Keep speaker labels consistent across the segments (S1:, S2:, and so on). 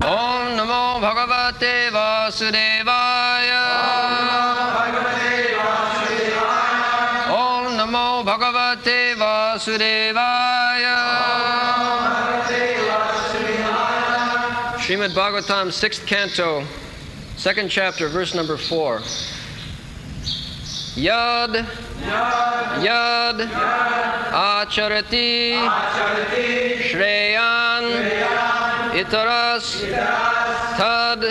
S1: Om Namo Bhagavate Vasudevaya. Om Namo Bhagavate Vasudevaya. Srimad Bhagavatam, 6th canto, 2nd chapter, verse number 4. Yad acharati shreyan itaras tad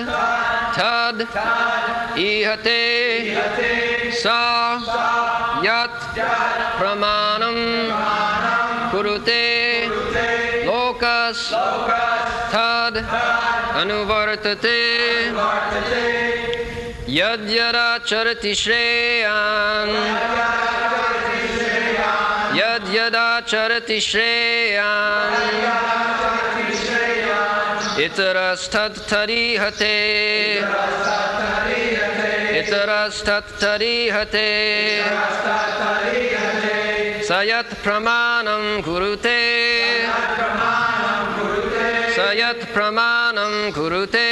S1: ihate sa yat pramanam kurute lokas tad anuvartate yadyada charati shreyan yadyada charati shreyan itaras tad tarihate itaras tad tarihate sayat pramanam kurute sayat pramanam kurute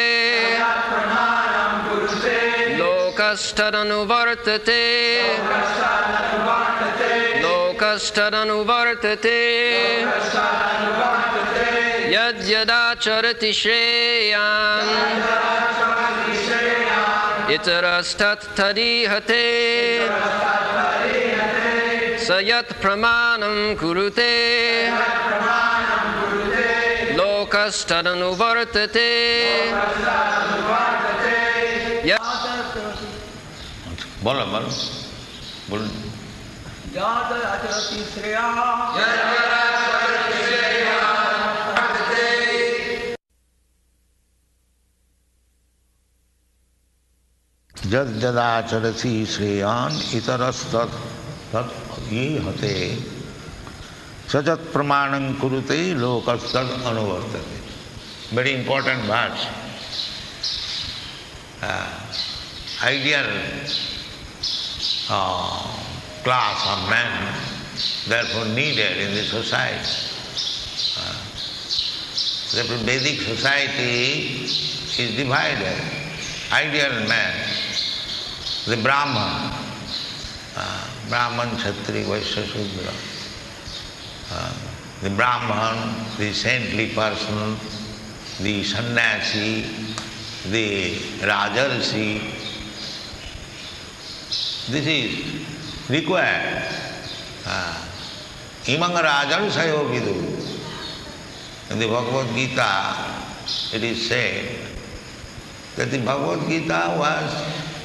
S1: lokastadanuvartate lokastadanuvartate yadyada charati shreyan itarastat tadihate sayat pramanam kurute lokastadanuvartate.
S2: बोलो बोलो बोल
S3: याद आचरति श्रेया
S2: जद जदाचरति श्रेयान इतरस्तत् तत् ये हते सजत प्रमाणं कुरुते लोकस्तद अनुवर्तते. Very important verse. Ideal class of men, therefore needed in the society. Therefore Vedic society is divided. Ideal man, the Brahman, Brahman, Kshatriya, Vaishya, Shudra. The Brahman, the saintly person, the sannyasi, the rajarsi. This is required. Imang rajarsayo vidu. In the Bhagavad Gita, it is said that the Bhagavad Gita was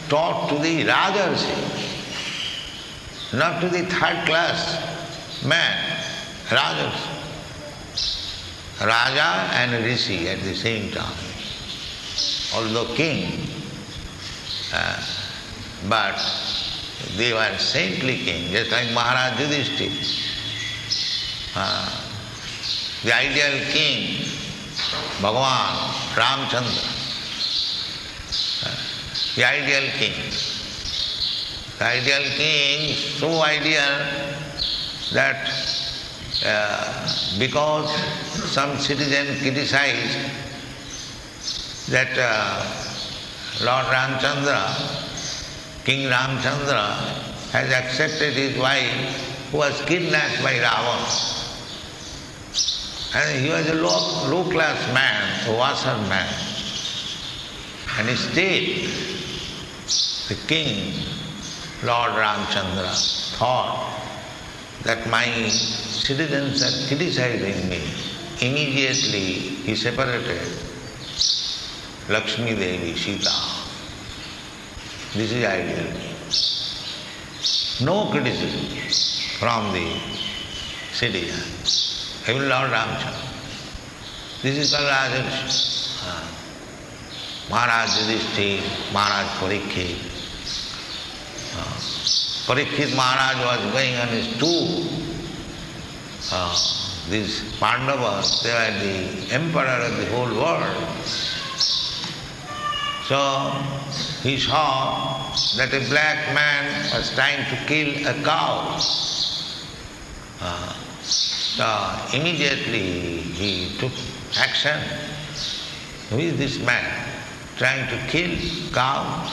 S2: taught to the rajarsi, not to the third class man. Rajarsi. Raja and Rishi at the same time. Although king, but they were saintly king, just like Maharaj Yudhishthira. The ideal king, Bhagavan, Ramchandra. The ideal king. The ideal king, so ideal that because some citizen criticized that Lord Ramchandra, King Ramchandra, has accepted his wife who was kidnapped by Ravana. And he was a low-class man, a washerman. And instead, the king, Lord Ramchandra, thought that my citizens are criticizing me. Immediately he separated Lakshmi Devi, Sita. This is ideal. No criticism from the citizen. Even Lord Ramchandra. This is called Rajarshi. Maharaj Yudhishthira, Maharaj Parikshit. Parikshit Maharaj was going on his tour. These Pandavas, they were the emperor of the whole world. So he saw that a black man was trying to kill a cow. So immediately he took action. who is this man trying to kill cow?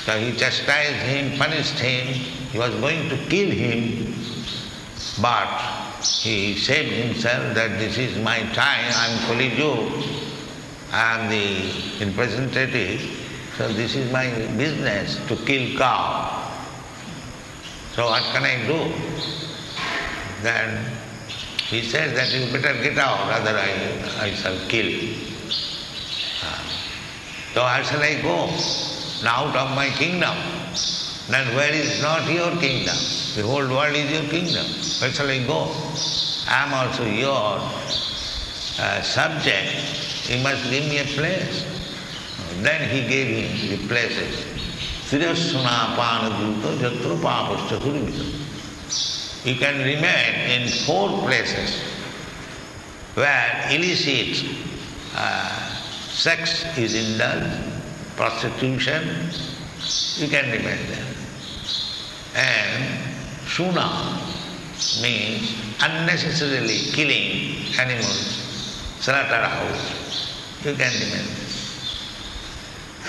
S2: So he chastised him, punished him, he was going to kill him, but he said himself that this is my time, I am Kali-yuga, I am the representative, so this is my business to kill cow. So what can I do? Then he said that you better get out, otherwise I shall kill you. So where shall I go? Out of my kingdom. Then where is not your kingdom? The whole world is your kingdom. Where shall I go? I am also your subject. You must give me a place. Then he gave him the places. Srila Panaduta Jatra Papascha Kurivita. You can remain in 4 places where illicit sex is indulged, prostitution, you can remain there. And Shuna means unnecessarily killing animals, slaughterhouse, you can remain there.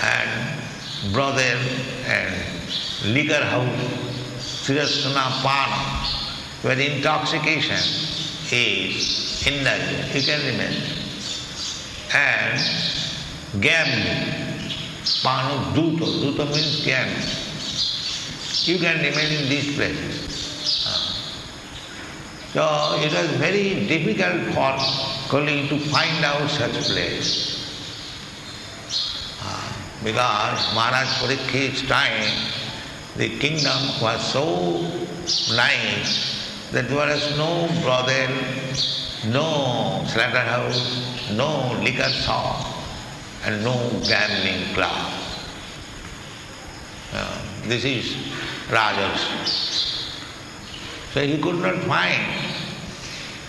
S2: And brothel and liquor house, Srila Pana, where intoxication is indulged, you can remain there. And gambling, Panu Duta, Duta means gambling. You can remain in these places. So it was very difficult for Kali to find out such place. Because Maharaj Parikshit's time, the kingdom was so nice that there was no brothel, no slaughterhouse, no liquor shop, and no gambling club. This is Rajas. So he could not find.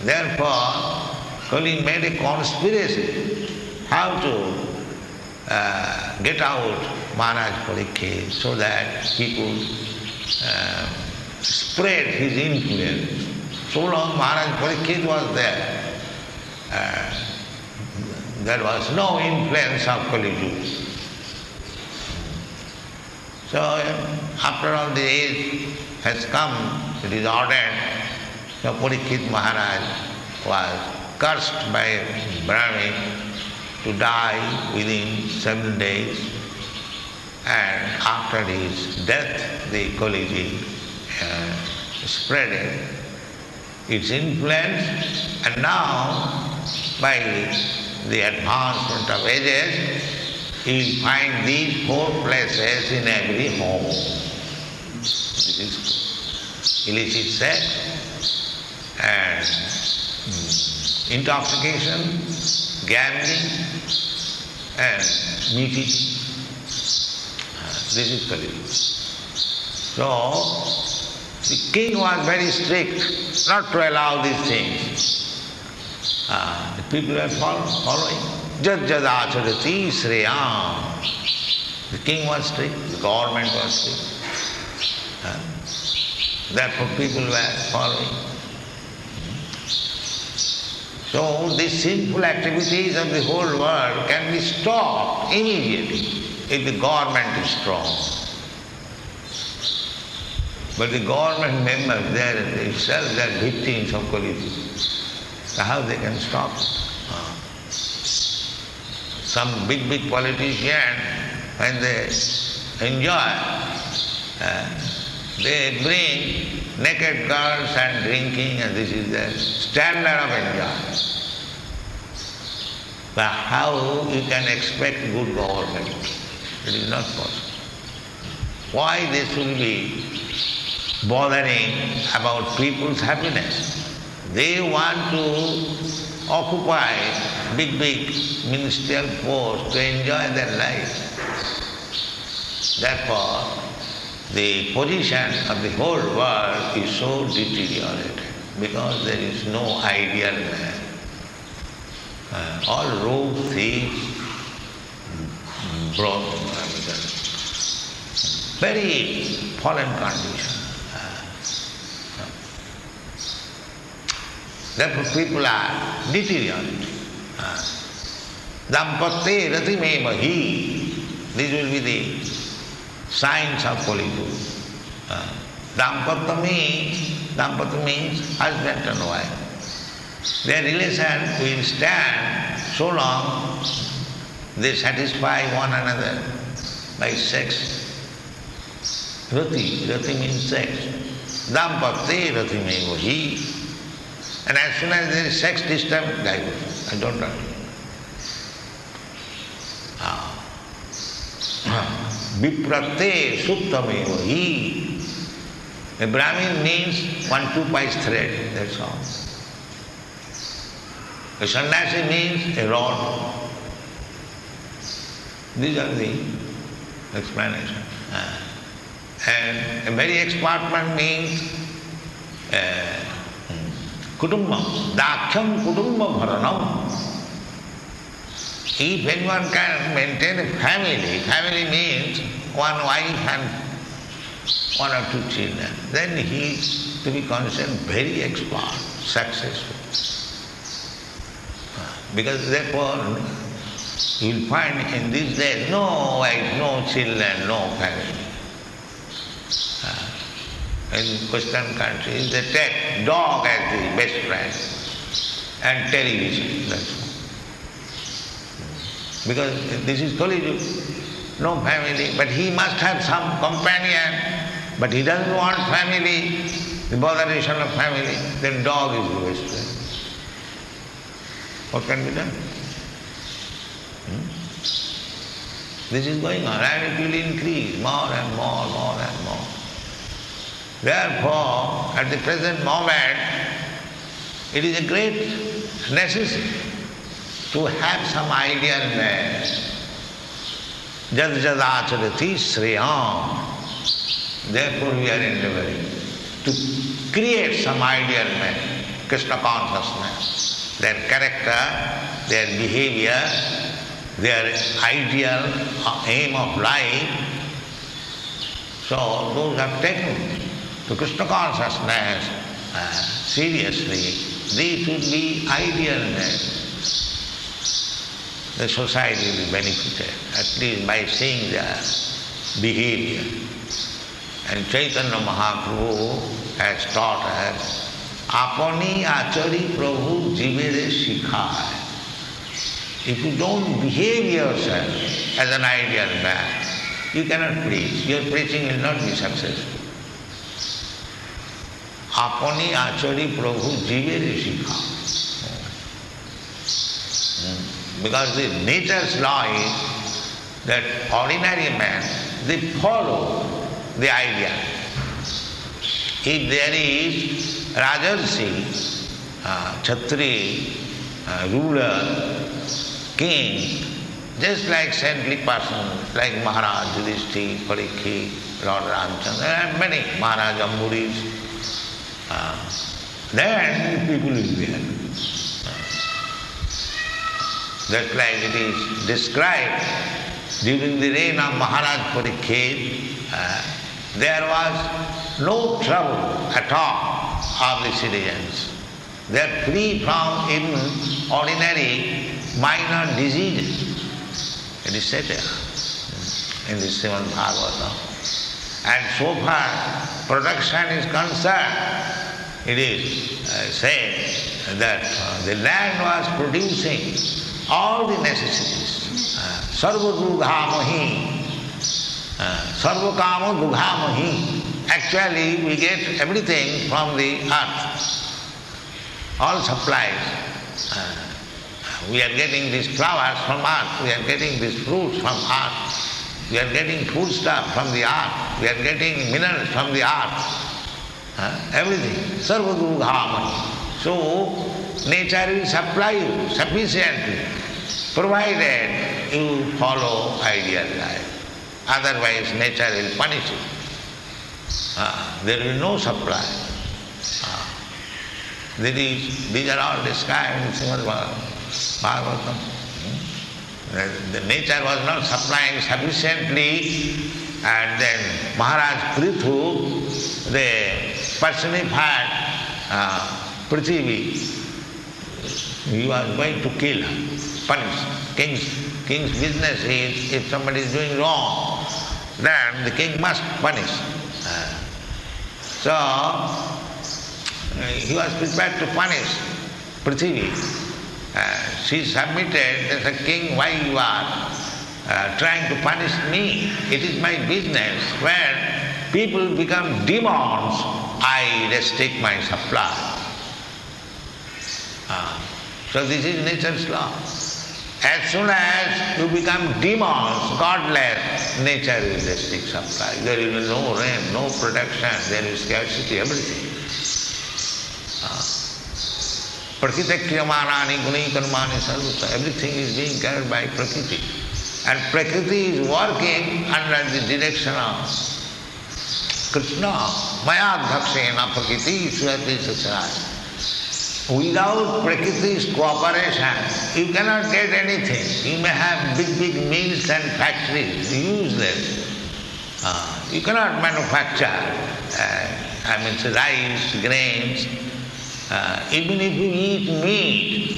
S2: Therefore, Kali made a conspiracy how to get out Maharaj Parikshit so that he could spread his influence. So long Maharaj Parikshit was there was no influence of Kali-yuga. So after all the age has come, it is ordained, so Parikshit Maharaj was cursed by Brahmin to die within 7 days, and after his death the Kali-yuga spread its influence, and now by the advancement of ages, you will find these 4 places in every home. This is illicit sex and intoxication, gambling and meat eating. This is Kali-yuga. So, the king was very strict not to allow these things. The people were following. Jad acharati Srila. The king was strict, the government was strict. Therefore people were following. So these sinful activities of the whole world can be stopped immediately if the government is strong. But the government members, they are themselves victims of Kali-yuga. So how they can stop it? Some big politician, when they enjoy, they bring naked girls and drinking, and this is their standard of enjoyment. But how you can expect good government? It is not possible. Why they should be bothering about people's happiness? They want to occupy big ministerial posts to enjoy their life. Therefore, the position of the whole world is so deteriorated because there is no ideal man. All rogue thieves, very fallen condition. Therefore people are deteriorated. Dampatte ratimeva hi. This will be the signs of polygyny. Dampatta means husband and wife. Their relation will stand so long they satisfy one another by sex. Rati means sex. Dampatte ratimeva hi. And as soon as there is sex disturbed, divorce. I don't know. Vipratte suttameva hi. A Brahmin means 1 2-piece thread, that's all. A sannyasi means a rod. These are the explanations. And a very expert man means kutumbam, dakhyam kutumba bharanam. If anyone can maintain a family means one wife and 1 or 2 children, then he is to be considered very expert, successful. Because therefore you will find in these days no wife, no children, no family. In Western countries they take dog as the best friend and television, that's all. Because this is Kali-yuga, no family, but he must have some companion, but he doesn't want family, the botheration of family, then dog is the best friend. What can be done? This is going on and it will increase more and more. Therefore, at the present moment, it is a great necessity to have some ideal man. Jad jadacharati shreyam. Therefore we are endeavoring to create some ideal man, Krishna consciousness, their character, their behavior, their ideal aim of life. So those have taken to Krishna consciousness seriously, they should be ideal men. The society will be benefited, at least by seeing their behavior. And Chaitanya Mahaprabhu has taught us, apani achari Prabhu jivere shikhai. If you don't behave yourself as an ideal man, you cannot preach. Your preaching will not be successful. Apani achari Prabhu jivere shikhai. Because the nature's law is that ordinary men, they follow the idea. If there is Rajarsi, Kshatri, ruler, king, just like saintly persons like Maharaj Yudhishthira, Parikshit, Lord Ramchandra, there are many Maharaj Amburis, then people will be happy. Just like it is described during the reign of Maharaj Parikshit, there was no trouble at all of the citizens. They are free from even ordinary minor diseases. It is said in the Srimad Bhagavatam. And so far protection is concerned, it is said that the land was producing all the necessities. Sarva dugha-mahi, sarva kama dugha-mahi. Actually, we get everything from the earth, all supplies. We are getting these flowers from earth, we are getting these fruits from earth, we are getting food stuff from the earth, we are getting minerals from the earth. Everything, sarva dugha-mahi. So, nature will supply you sufficiently, provided you follow ideal life. Otherwise, nature will punish you. There will be no supply. These are all described in Srimad Bhagavatam. The nature was not supplying sufficiently, and then Maharaj Prithu, the personified Prithvi, he was going to kill her, punish her. King's business is, if somebody is doing wrong, then the king must punish. So he was prepared to punish Prithvi. She submitted and said, King, why you are trying to punish me? It is my business. When people become demons, I restrict my supply. So this is nature's law. As soon as you become demons, godless, nature will restrict supply. There is no rain, no protection, there is scarcity, everything. Prakriti kriyamanani guni karmani sarvata. Everything is being carried by Prakriti. And Prakriti is working under the direction of Krishna. Maya dhakshena Prakriti swati sachara. Without Prakriti's cooperation, you cannot get anything. You may have big mills and factories, useless. You cannot manufacture, rice, grains. Even if you eat meat,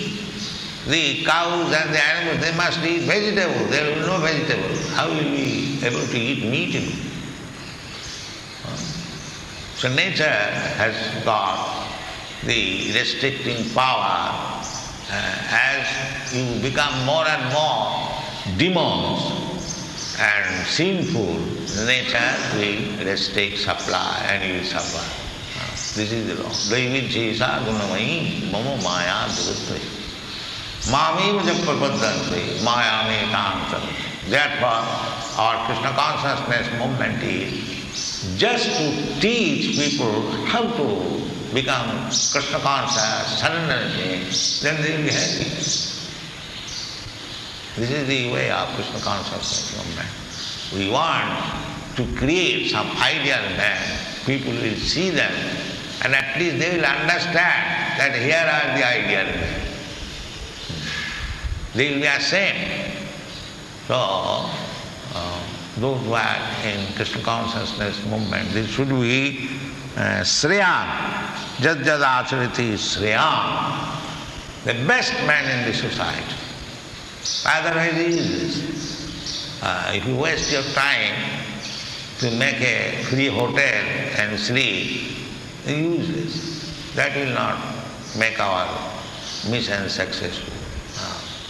S2: the cows and the animals, they must eat vegetables. There is no vegetable. How will we be able to eat meat? So nature has got the restricting power. As you become more and more demons and sinful, nature will restrict supply and you will suffer. This is the law. Daivichesa gunamai mama maya durutri. Mami japapadante maya me tantam. Therefore, our Krishna consciousness movement is just to teach people how to become Krishna conscious, surrender, then they will be happy. This is the way of Krishna consciousness movement. We want to create some ideal men. People will see them and at least they will understand that here are the ideal men. They will be ashamed. So, those who are in Krishna consciousness movement, they should be Sriyam. Jad jad achariti Sriyam. The best man in the society. Otherwise he is this. If you waste your time to make a free hotel and sleep, useless. That will not make our mission successful.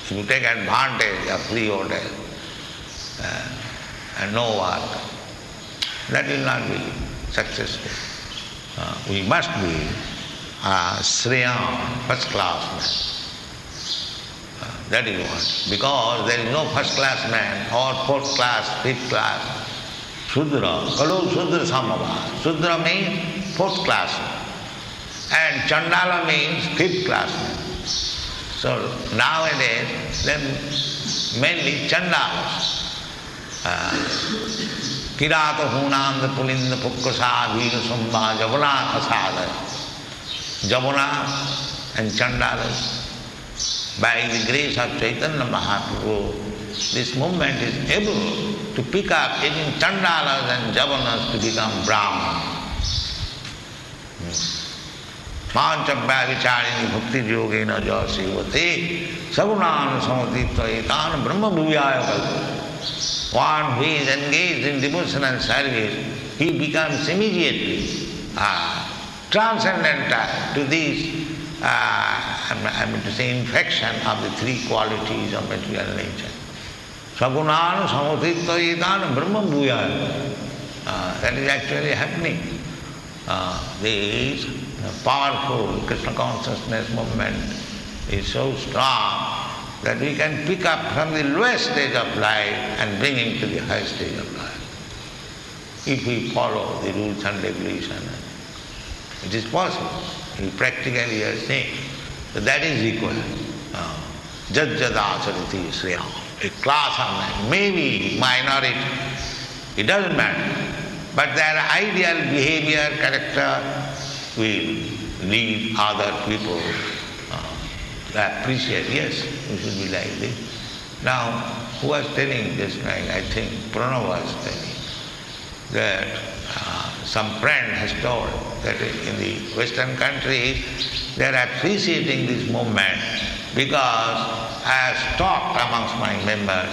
S2: If you take advantage of free hotel and no work, that will not be successful. We must be Sriyam, first class man. That is what. Because there is no first class man or fourth class, fifth class. Shudra, Kalu Shudra Samava. Shudra means fourth class. And Chandala means fifth class. So nowadays, then mainly Chandalas. Kirata Hunanda Pulinda Pukkasa Vira Sumba Javana Kasada. Javana and Chandalas. By the grace of Chaitanya Mahaprabhu, this movement is able to pick up even Chandalas and Javanas to become Brahman. Manchabhya vicharini bhakti yogena jasivate sagunana samatitva etana brahma bhuvaya kalpa. One who is engaged in devotion and service, he becomes immediately transcendental to this, infection of the three qualities of material nature. Sagunana samatitva etana brahma bhuvaya. That is actually happening. This powerful Krishna consciousness movement is so strong that we can pick up from the lowest stage of life and bring him to the highest stage of life. If we follow the rules and regulations, it is possible. Practically you are saying that is equal. Jad achariti Sriyam. A class of men, maybe minority, it doesn't matter. But their ideal behavior, character will lead other people to appreciate, yes, we should be like this. Now, who was telling just like, I think Pranav was telling, that some friend has told that in the Western countries, they are appreciating this movement because I have talked amongst my members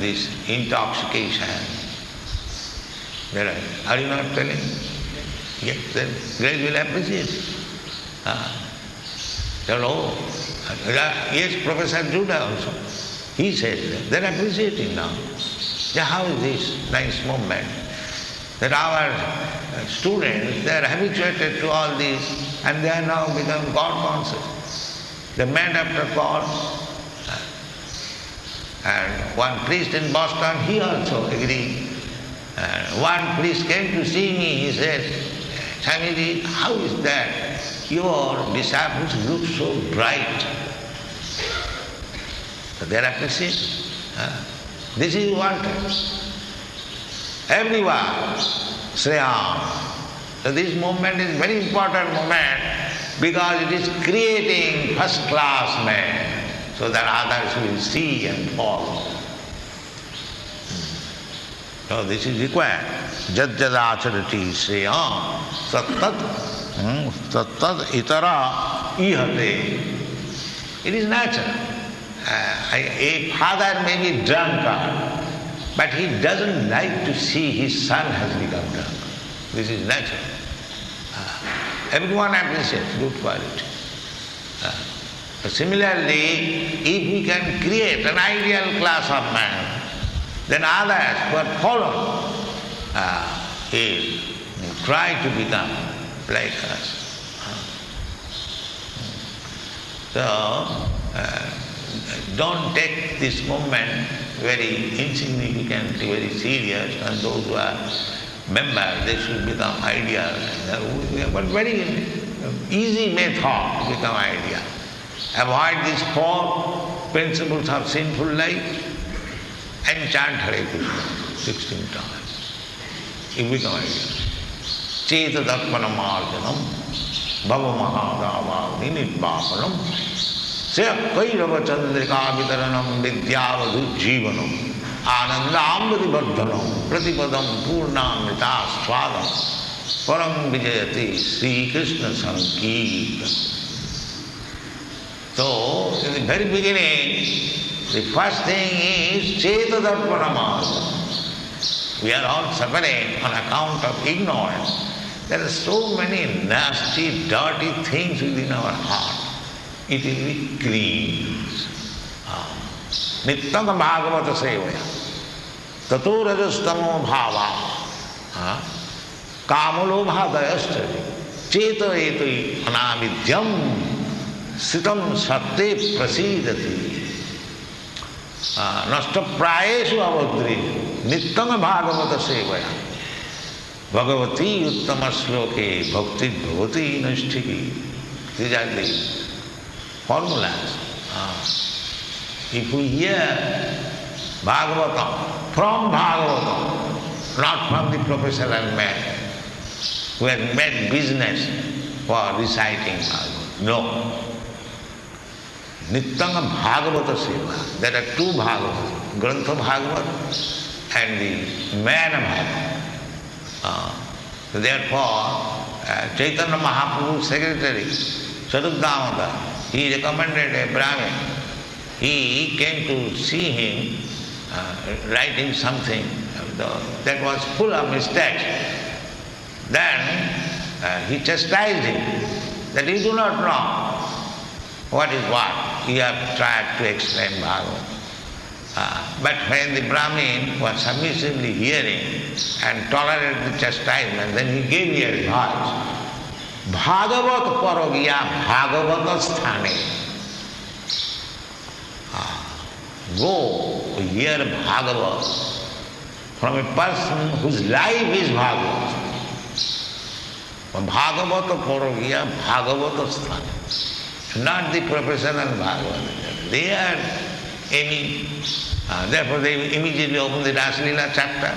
S2: this intoxication. Are you not telling? Yes, then grace will appreciate. Hello. Yes, Professor Judah also. He said that. They're appreciating now. Yeah, how is this nice movement? That our students, they are habituated to all this and they are now become God conscious. They met after God. And one priest in Boston, he also agreed. And one priest came to see me, he said, Swamiji, how is that? Your disciples look so bright. So they are appreciating. This is wanted. Everywhere, Srila. So this movement is very important movement because it is creating first-class men so that others will see and follow. So this is required. Jad jadacharati Srila sattat itara ihate. It is natural. A father may be drunkard, but he doesn't like to see his son has become drunk. This is natural. Everyone appreciates good quality. Similarly, if we can create an ideal class of man, then others who are fallen will try to become like us. So, don't take this movement very insignificantly, very serious, and those who are members, they should become ideal. But very easy method to become ideal. Avoid these 4 principles of sinful life and chant Hare Krishna 16 times. You become ideal. Cheta Dakpanam Arjanam Bhava Mahadava Ninitpapanam Kairava Chandrika Vitaranam Vidyavadhu Jivanam Anandamvadi Bardhanam Pratipadam Purnamrita Swadam Param Vijayati Sri Krishna Sankirtan. So, in the very beginning, the first thing is Cheta Darpanam. We are all suffering on account of ignorance. There are so many nasty, dirty things within our heart. It will be cleansed. Nittama Bhagavata Sevaya. Tato rajastamo bhava. Kamulobha dayastari. Cheta etui anavidyam. Sitam satte prasidati. Nasta prayesu avadri. Nittama Bhagavata Sevaya. Bhagavati uttama sloke bhakti bhavati nashtiki. These are the formulas. If we hear Bhagavatam from Bhagavatam, not from the professional man who has made business for reciting Bhagavatam. No. Nittanga Bhagavata Seva. There are 2 Bhagavata, Grantha Bhagavat and the Man Bhagavat. Therefore, Chaitanya Mahaprabhu's secretary, Sarup Damodar, he recommended a Brahmin. He came to see him writing something that was full of mistakes. Then he chastised him that you do not know what is what. You have tried to explain Bhagavad. But when the Brahmin was submissively hearing and tolerated the chastisement, then he gave me advice. Bhagavat parogya Bhagavata sthane. Go hear Bhagavat from a person whose life is Bhagavat. Bhagavata parogya Bhagavata sthane. Not the professional Bhagavat. They are aiming. Therefore they immediately open the Srila chapter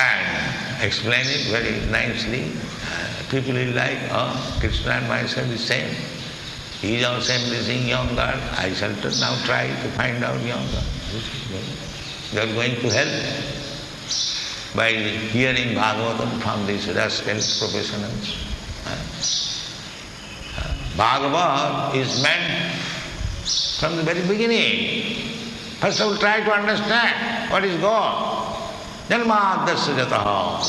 S2: and explain it very nicely. People will like, Krishna and myself is same. He is also embracing younger. I shall now try to find out younger. They are going to help by hearing Bhagavatam from these rascal professionals. Bhagavat is meant from the very beginning. First of all, try to understand what is God. Janmadasya jataha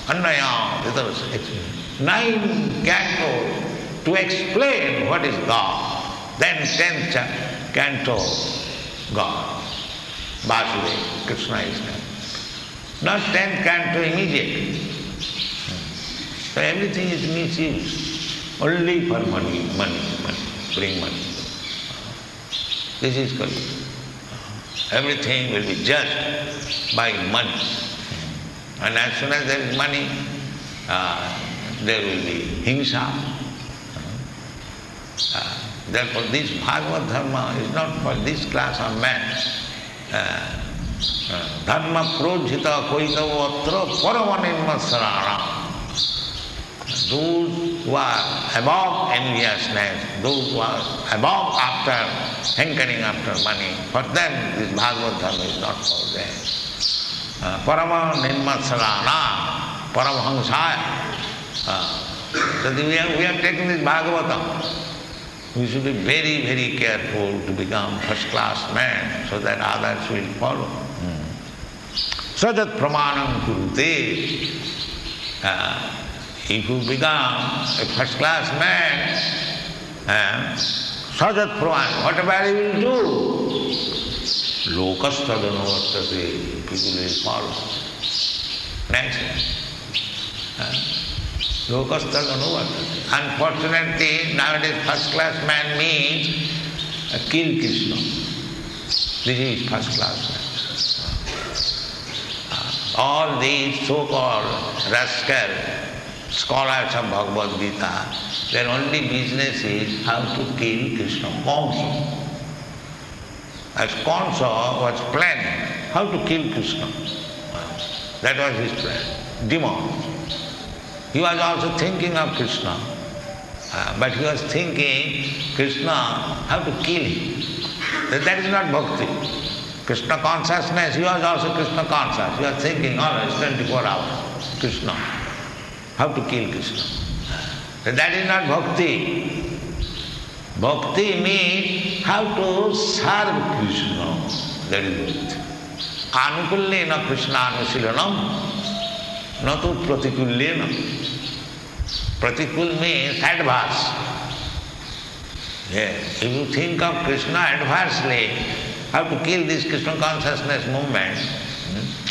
S2: annaya vitarasya. 9 cantos to explain what is God. Then 10th canto, God. Vasudeva, Krishna is God. Not 10th canto immediately. So everything is misused. Only for money, bring money. This is Kali. Everything will be judged by money. And as soon as there is money, there will be himsa. Therefore this Bhagavad Dharma is not for this class of men. Dharma projhita koitavatra paramaninmasarana. Those who are above enviousness, those who are above after hankering after money, for them this Bhagavad Dharma is not for them. Parama nirmatsarana, paramhansaya. So we are taking this Bhagavatam. We should be very, very careful to become first-class men so that others will follow. Sajat pramanam kurute. If you become a first-class man, sajat praman, whatever you will do, lokastadanavartate, people will follow. Next. Lokastadanavartate. Unfortunately, nowadays first-class man means kill Krishna. This is first-class man. All these so-called rascal scholars of Bhagavad Gita, their only business is how to kill Krishna. Kamsa. As Kamsa was planning how to kill Krishna. That was his plan. Demon. He was also thinking of Krishna, but he was thinking Krishna, how to kill him. That is not bhakti. Krishna consciousness, he was also Krishna conscious. He was thinking always 24 hours, Krishna. How to kill Krishna. That is not bhakti. Bhakti means how to serve Krishna. That is bhakti. Anukullena Krishna anusilanam, natu pratikullena. Pratikul means adverse. Yes. If you think of Krishna adversely, how to kill this Krishna consciousness movement,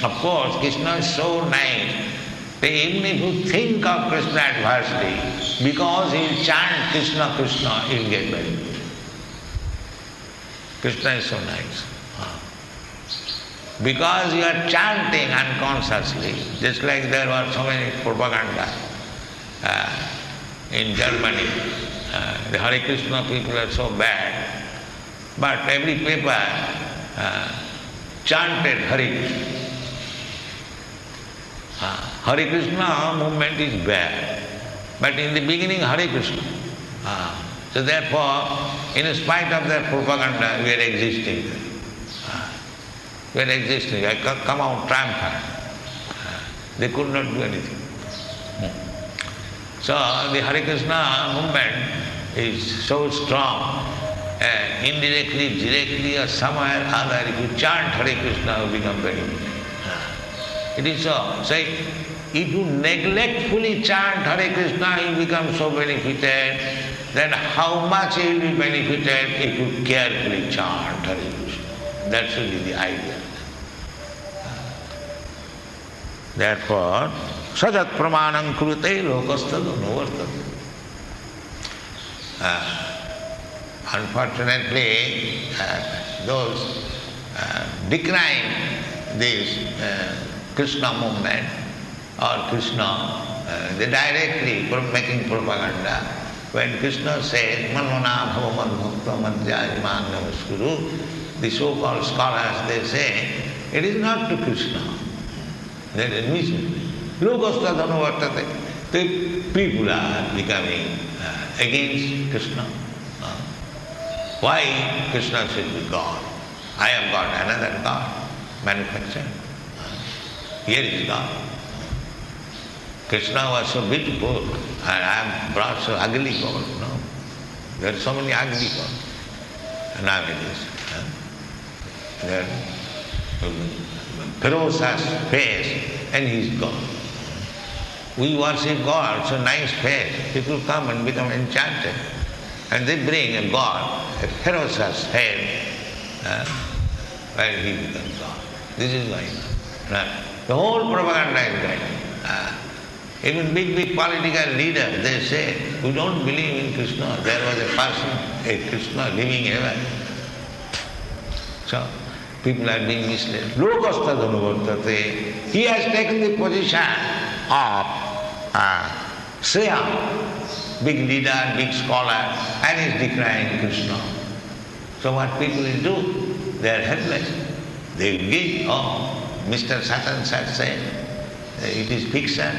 S2: of course Krishna is so nice. Even if you think of Krishna adversely, because he will chant Krishna, Krishna, he will get very good. Krishna is so nice. Because you are chanting unconsciously, just like there were so many propaganda in Germany. The Hare Krishna people are so bad, but every paper chanted Hare Krishna. Hare Krishna movement is bad, but in the beginning Hare Krishna. So therefore, in spite of their propaganda, we are existing. We are existing. I come out triumphant. They could not do anything. So the Hare Krishna movement is so strong, indirectly, directly, or somewhere or other, if you chant Hare Krishna, you become very good. It is so. Say, if you neglectfully chant Hare Krishna, you become so benefited, then how much you will be benefited if you carefully chant Hare Krishna. That should be the idea. Therefore, sajat pramanam kurute lokastadu novartate. Unfortunately, those decrying this Krishna movement or Krishna, they directly making propaganda. When Krishna says, Manvana bhava madbhakta madhyajman namaskuru, the so-called scholars, they say, it is not to Krishna. That is mission. Lokastadhanuvartate. The people are becoming against Krishna. Why Krishna should be God? I have got another God manufactured. Here is God. Krishna was so beautiful and I have brought so ugly God. No? There are so many ugly gods. nowadays. Their ferocious face, and he's gone. We worship God, so nice face. People come and become enchanted. And they bring a God, a ferocious head, and he becomes God. This is going on. The whole propaganda is going on. Even big political leaders, they say, we don't believe in Krishna. There was a person, a Krishna living ever. So, people are being misled. Lokastha dhanuvartate. He has taken the position of Srila, big leader, big scholar, and is decrying Krishna. So what people will do? They are helpless. They will give, Mr. Such and such said, it is fiction,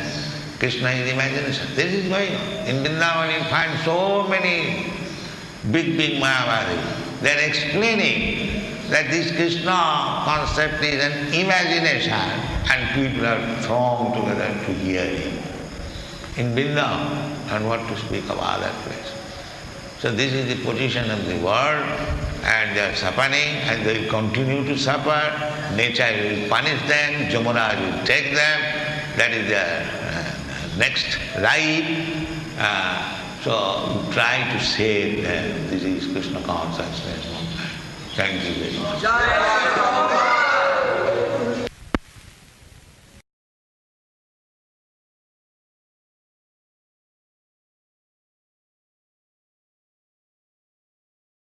S2: Krishna is imagination. This is going on. In Vrindavan you find so many big Mayavadis. They are explaining that this Krishna concept is an imagination and people are thrown together to hear him. In Vrindavan, and what to speak of other places. So this is the position of the world, and they are suffering and they will continue to suffer. Nature will punish them, Jamuna will take them. That is their next right. So try to save them. This is Krishna consciousness movement. Thank you very much.